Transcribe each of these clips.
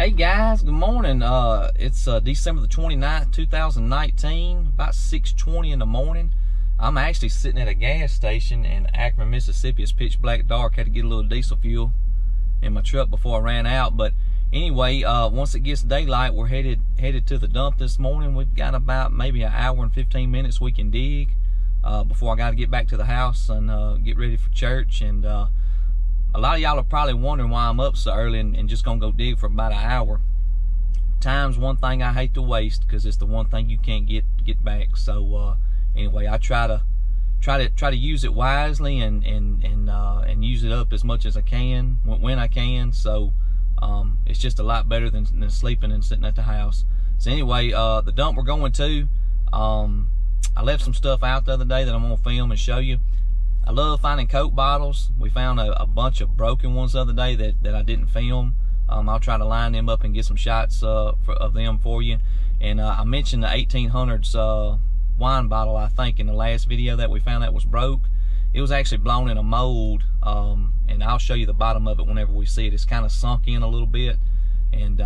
Hey guys, good morning. It's December the 29th, 2019, about 6:20 in the morning. I'm actually sitting at a gas station in Akron, Mississippi. It's pitch black dark. Had to get a little diesel fuel in my truck before I ran out. But anyway, once it gets daylight, we're headed to the dump this morning. We've got about maybe an hour and 15 minutes we can dig before I got to get back to the house and get ready for church. And a lot of y'all are probably wondering why I'm up so early and just gonna go dig for about an hour. Time's one thing I hate to waste because it's the one thing you can't get back. So anyway, I try to use it wisely and use it up as much as I can when I can. So it's just a lot better than sleeping and sitting at the house. So anyway, the dump we're going to, I left some stuff out the other day that I'm gonna film and show you. I love finding Coke bottles. We found a bunch of broken ones the other day that I didn't film. I'll try to line them up and get some shots of them for you. And I mentioned the 1800s wine bottle, I think, in the last video that we found that was broke. It was actually blown in a mold, and I'll show you the bottom of it whenever we see it. It's kind of sunk in a little bit, and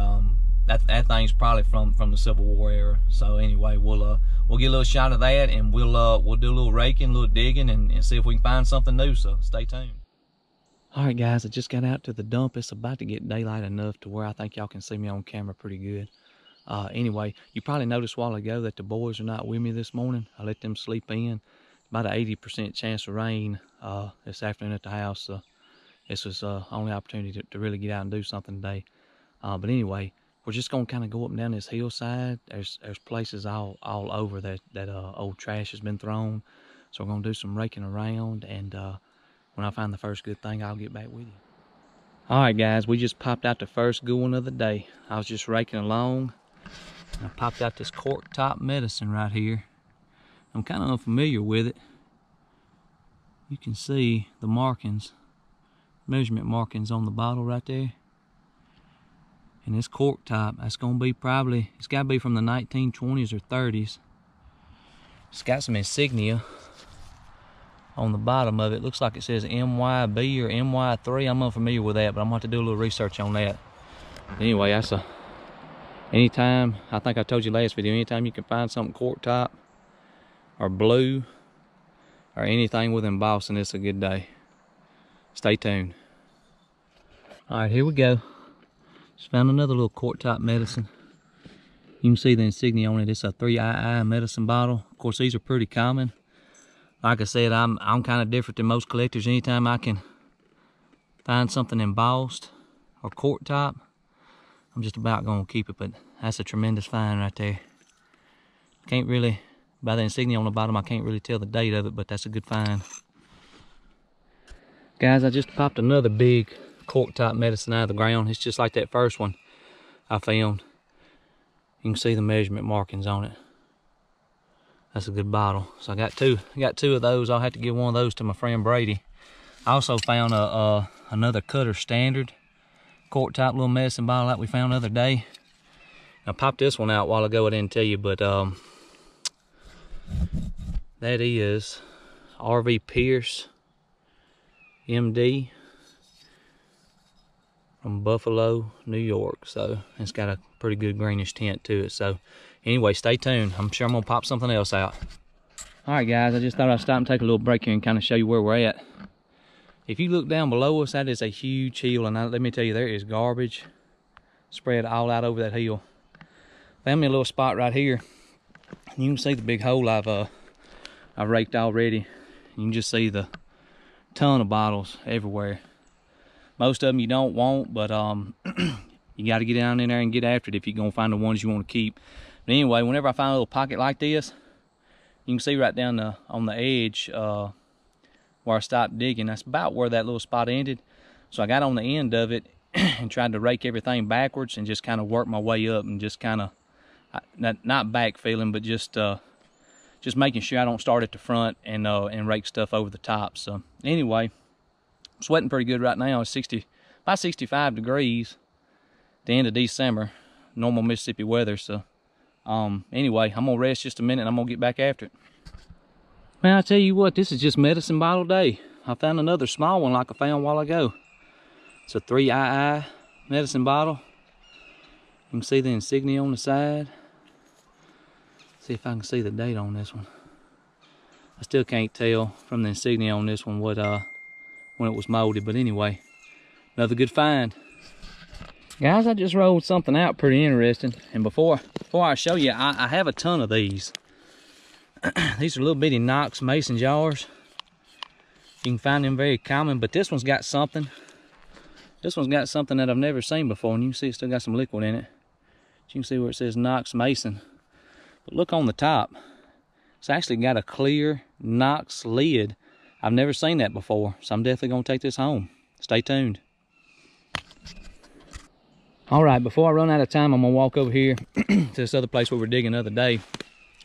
that thing's probably from the Civil War era. So anyway, we'll get a little shot of that, and we'll do a little raking, a little digging, and see if we can find something new. So stay tuned. All right, guys, I just got out to the dump. It's about to get daylight enough to where I think y'all can see me on camera pretty good. Anyway, you probably noticed a while ago that the boys are not with me this morning. I let them sleep in. About an 80% chance of rain this afternoon at the house. So this was the only opportunity to really get out and do something today. But anyway, we're just gonna kind of go up and down this hillside. There's places all over that old trash has been thrown. So we're gonna do some raking around, and when I find the first good thing, I'll get back with you. All right, guys, we just popped out the first good one of the day. I was just raking along, and I popped out this cork top medicine right here. I'm kind of unfamiliar with it. You can see the markings, measurement markings on the bottle right there. And this cork top, that's gonna be probably, it's gotta be from the 1920s or 30s. It's got some insignia on the bottom of it. Looks like it says MYB or MY3. I'm unfamiliar with that, but I'm gonna have to do a little research on that. Anyway, that's anytime, I think I told you last video, anytime you can find something cork top or blue or anything with embossing, it's a good day. Stay tuned. All right, here we go. Just found another little cork top medicine. You can see the insignia on it. It's a 3II medicine bottle. Of course, these are pretty common. Like I said, I'm kind of different than most collectors. Anytime I can find something embossed or cork top, I'm just about gonna keep it. But that's a tremendous find right there. Can't really, by the insignia on the bottom, I can't really tell the date of it, but that's a good find. Guys, I just popped another big cork top medicine out of the ground. It's just like that first one I found. You can see the measurement markings on it. That's a good bottle. So I got two of those. I'll have to give one of those to my friend Brady. I also found another Cutter Standard cork top little medicine bottle like we found the other day. I popped this one out a while ago. I didn't tell you, but that is R.V. Pierce MD from Buffalo, New York. So it's got a pretty good greenish tint to it. So anyway, stay tuned. I'm sure I'm gonna pop something else out. All right, guys, I just thought I'd stop and take a little break here and kind of show you where we're at. If you look down below us, that is a huge hill, and let me tell you, there is garbage spread all out over that hill. Found me a little spot right here. You can see the big hole I've raked already. You can just see the ton of bottles everywhere. Most of them you don't want, but you got to get down in there and get after it if you're gonna find the ones you want to keep. But anyway, whenever I find a little pocket like this, you can see right down on the edge where I stopped digging. That's about where that little spot ended. So I got on the end of it and tried to rake everything backwards and just kind of work my way up and just kind of not backfilling, but just making sure I don't start at the front and rake stuff over the top. So anyway, I'm sweating pretty good right now. It's about 65 degrees at the end of December, normal Mississippi weather. So anyway, I'm gonna rest just a minute and I'm gonna get back after it. Man, I tell you what, this is just medicine bottle day. I found another small one like I found a while ago. It's a 3II medicine bottle. You can see the insignia on the side. See if I can see the date on this one. I still can't tell from the insignia on this one what when it was molded, but anyway, another good find. Guys, I just rolled something out pretty interesting, and before I show you, I have a ton of these. These are little bitty Knox mason jars. You can find them very common, but this one's got something. This one's got something that I've never seen before, and you can see it's still got some liquid in it. You can see where it says Knox Mason. But look on the top. It's actually got a clear Knox lid. I've never seen that before, so I'm definitely gonna take this home. Stay tuned. All right, before I run out of time, I'm gonna walk over here to this other place where we were digging the other day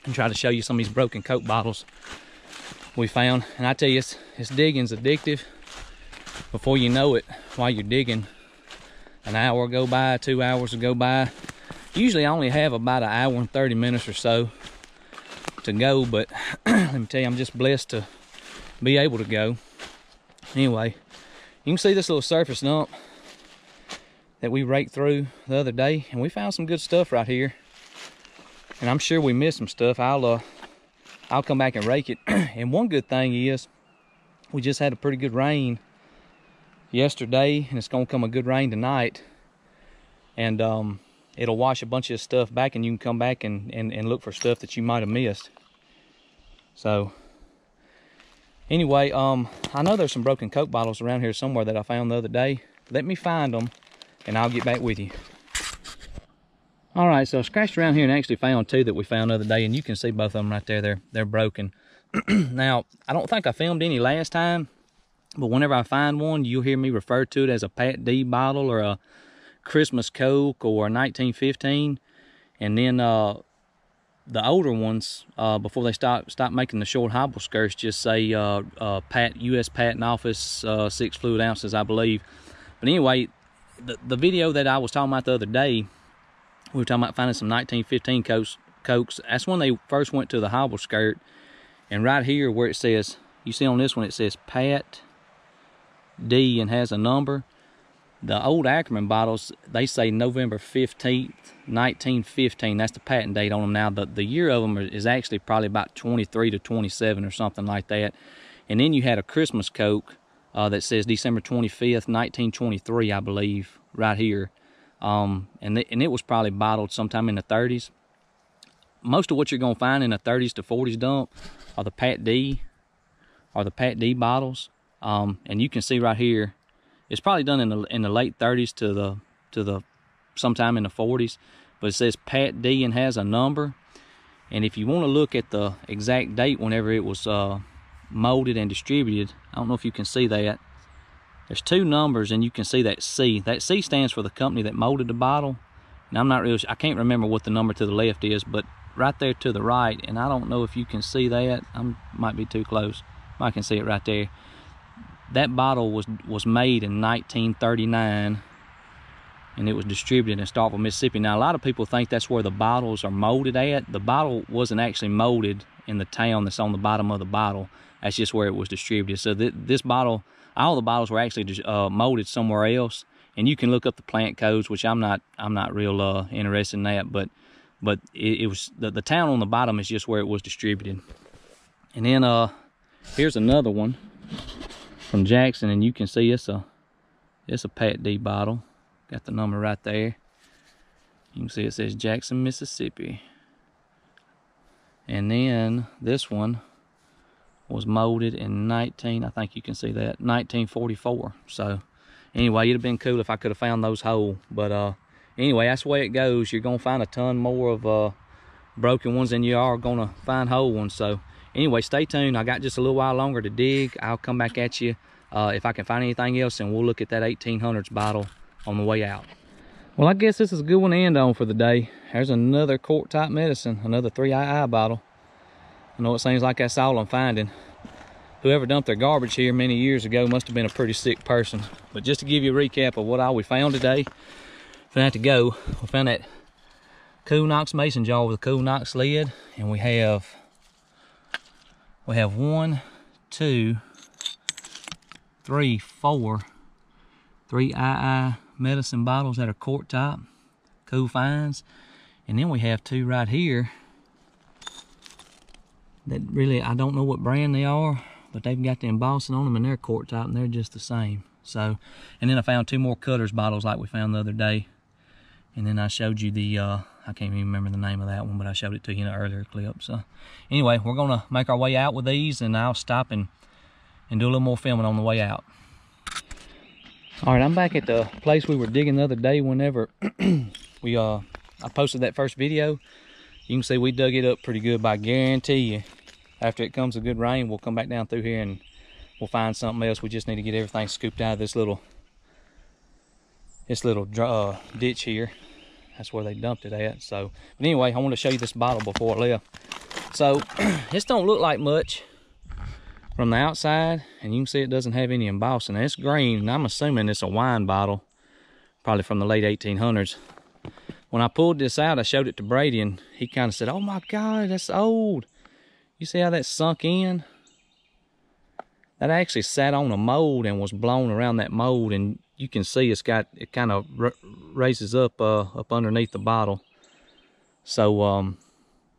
and try to show you some of these broken Coke bottles we found. And I tell you, it's digging's addictive. Before you know it, while you're digging, an hour will go by, 2 hours will go by. Usually I only have about 1 hour and 30 minutes or so to go, but let me tell you, I'm just blessed to be able to go. Anyway, you can see this little surface dump that we raked through the other day, and we found some good stuff right here. And I'm sure we missed some stuff. I'll come back and rake it. And one good thing is, we just had a pretty good rain yesterday, and it's gonna come a good rain tonight. And it'll wash a bunch of stuff back, and you can come back and look for stuff that you might have missed. So anyway, I know there's some broken Coke bottles around here somewhere that I found the other day. Let me find them, and I'll get back with you. All right, so I scratched around here and actually found 2 that we found the other day, and you can see both of them right there. They're broken. Now, I don't think I filmed any last time, but whenever I find one, you'll hear me refer to it as a Pat D bottle or a Christmas Coke or a 1915. And then the older ones, before they stop making the short hobble skirts, just say U.S. Patent Office, 6 fluid ounces, I believe. But anyway, the video that I was talking about the other day, we were talking about finding some 1915 Cokes. That's when they first went to the hobble skirt. And right here where it says, you see on this one, it says Pat D and has a number. The old Ackerman bottles, they say November 15th, 1915. That's the patent date on them now. The year of them is actually probably about 23 to 27 or something like that. And then you had a Christmas Coke that says December 25th, 1923, I believe, right here. And it was probably bottled sometime in the 30s. Most of what you're going to find in the 30s to 40s dump are the Pat D bottles. And you can see right here, it's probably done in the late 30s to the sometime in the 40s, but it says Pat D and has a number. And if you want to look at the exact date whenever it was molded and distributed, I don't know if you can see that. There's 2 numbers, and you can see that C. That C stands for the company that molded the bottle. And I'm not really, I can't remember what the number to the left is, but right there to the right, and I don't know if you can see that. I might be too close. I can see it right there. That bottle was made in 1939, and it was distributed in Starkville, Mississippi. Now, a lot of people think that's where the bottles are molded at. The bottle wasn't actually molded in the town that's on the bottom of the bottle. That's just where it was distributed. So this bottle, all the bottles were actually molded somewhere else. And you can look up the plant codes, which I'm not real interested in that. But it was the town on the bottom is just where it was distributed. And then here's another one from Jackson, and you can see it's a Pat D bottle. Got the number right there. You can see it says Jackson, Mississippi. And then this one was molded in I think you can see that, 1944. So anyway, it'd have been cool if I could have found those whole. But anyway, that's the way it goes. You're gonna find a ton more of broken ones than you are gonna find whole ones. So anyway, stay tuned. I got just a little while longer to dig. I'll come back at you if I can find anything else, and we'll look at that 1800s bottle on the way out. Well, I guess this is a good one to end on for the day. There's another Cork type medicine, another 3II bottle. I know it seems like that's all I'm finding. Whoever dumped their garbage here many years ago must have been a pretty sick person. But just to give you a recap of what all we found today, for that to go, we found that cool Knox mason jar with a cool Knox lid, and we have 1, 2, 3, 4 3II medicine bottles that are Cork type, Cool finds. And then we have two right here that really, I don't know what brand they are, but they've got the embossing on them and they're cork type and they're just the same. So, and then I found two more Cutter's bottles like we found the other day. And then I showed you the, I can't even remember the name of that one, but I showed it to you in an earlier clip. So anyway, we're gonna make our way out with these, and I'll stop and do a little more filming on the way out. All right, I'm back at the place we were digging the other day whenever I posted that first video. You can see we dug it up pretty good, but I guarantee you, after it comes a good rain, we'll come back down through here and we'll find something else. We just need to get everything scooped out of this little ditch here. That's where they dumped it at. So, but anyway, I want to show you this bottle before I left. So, this don't look like much from the outside, and you can see it doesn't have any embossing. It's green, and I'm assuming it's a wine bottle, probably from the late 1800s. When I pulled this out, I showed it to Brady, and he kind of said, "Oh my God, that's old. You see how that sunk in? That actually sat on a mold and was blown around that mold, and you can see it kind of raises up underneath the bottle. So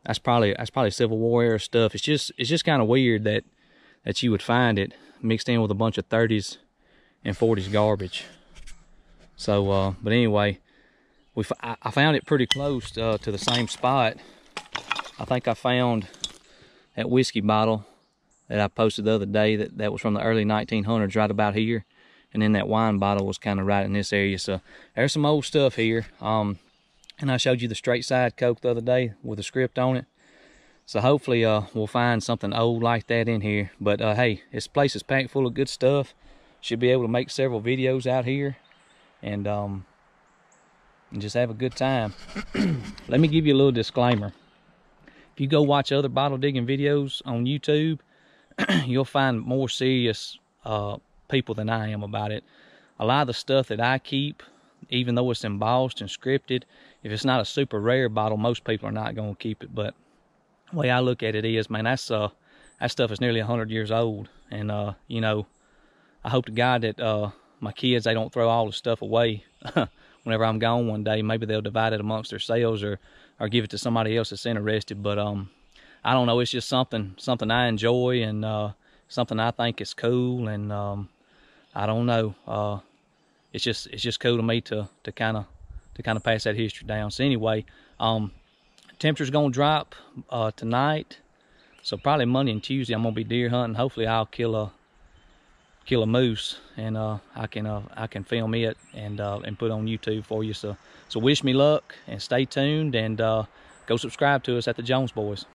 that's probably Civil War era stuff. It's just kind of weird that you would find it mixed in with a bunch of 30s and 40s garbage. So but anyway, I found it pretty close to the same spot. I think I found that whiskey bottle that I posted the other day that was from the early 1900s, right about here. And then that wine bottle was kind of right in this area. So there's some old stuff here. And I showed you the straight side Coke the other day with a script on it. So hopefully we'll find something old like that in here. But hey, this place is packed full of good stuff. Should be able to make several videos out here and just have a good time. Let me give you a little disclaimer. If you go watch other bottle digging videos on YouTube, you'll find more serious people than I am about it. A lot of the stuff that I keep, even though it's embossed and scripted, if it's not a super rare bottle, most people are not going to keep it. But the way I look at it is, man, that stuff is nearly 100 years old. And you know, I hope to God that my kids, they don't throw all the stuff away whenever I'm gone one day. Maybe they'll divide it amongst themselves or give it to somebody else that's interested. But I don't know, it's just something I enjoy, and something I think is cool. And I don't know, it's just cool to me to kind of pass that history down. So anyway, temperature's gonna drop tonight, so probably Monday and Tuesday I'm gonna be deer hunting. Hopefully I'll kill a moose, and I can film it and put on YouTube for you. So wish me luck and stay tuned, and go subscribe to us at the Jones Boys.